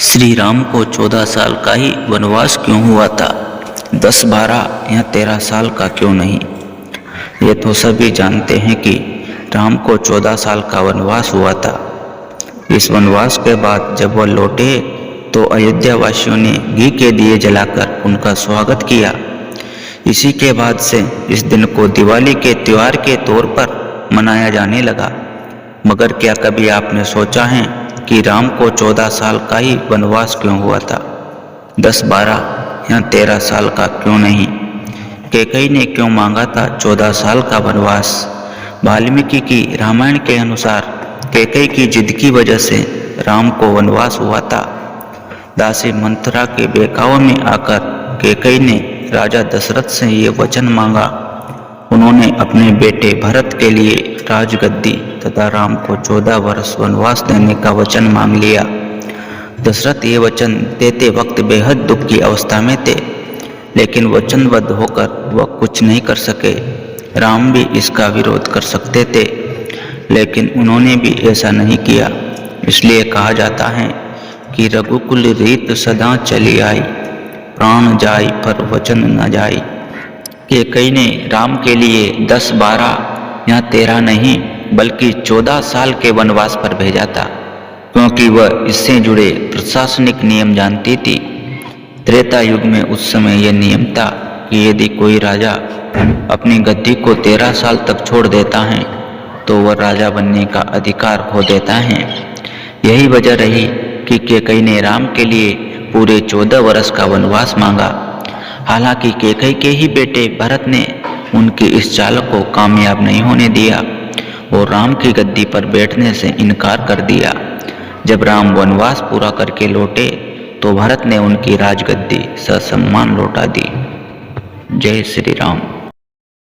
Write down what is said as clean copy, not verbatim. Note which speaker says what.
Speaker 1: श्री राम को 14 साल का ही वनवास क्यों हुआ था? 10, 12 या 13 साल का क्यों नहीं? ये तो सभी जानते हैं कि राम को 14 साल का वनवास हुआ था। इस वनवास के बाद जब वह लौटे तो अयोध्या वासियों ने घी के दिए जलाकर उनका स्वागत किया। इसी के बाद से इस दिन को दिवाली के त्योहार के तौर पर मनाया जाने लगा। मगर क्या कभी आपने सोचा है कि राम को 14 साल का ही वनवास क्यों हुआ था? 10, 12 या 13 साल का क्यों नहीं? कैकेयी ने क्यों मांगा था 14 साल का वनवास? वाल्मीकि की रामायण के अनुसार कैकेयी की जिद की वजह से राम को वनवास हुआ था। दासी मंथरा के बहकावे में आकर कैकेयी ने राजा दशरथ से ये वचन मांगा। उन्होंने अपने बेटे भरत के लिए राजगद्दी तथा राम को 14 वर्ष वनवास देने का वचन मांग लिया। दशरथ ये वचन देते वक्त बेहद दुख की अवस्था में थे, लेकिन वचनबद्ध होकर वह कुछ नहीं कर सके। राम भी इसका विरोध कर सकते थे, लेकिन उन्होंने भी ऐसा नहीं किया। इसलिए कहा जाता है कि रघुकुल रीत सदा चली आई, प्राण जाई पर वचन न जाई। कैकेयी ने राम के लिए 10, 12 या 13 नहीं बल्कि 14 साल के वनवास पर भेजा था, क्योंकि वह इससे जुड़े प्रशासनिक नियम जानती थी। त्रेता युग में उस समय यह नियम था कि यदि कोई राजा अपनी गद्दी को 13 साल तक छोड़ देता है तो वह राजा बनने का अधिकार खो देता है। यही वजह रही कि कैकेयी ने राम के लिए पूरे 14 वर्ष का वनवास मांगा। हालांकि कैकेयी के ही बेटे भरत ने उनकी इस चाल को कामयाब नहीं होने दिया और राम की गद्दी पर बैठने से इनकार कर दिया। जब राम वनवास पूरा करके लौटे तो भरत ने उनकी राजगद्दी ससम्मान लौटा दी। जय श्री राम।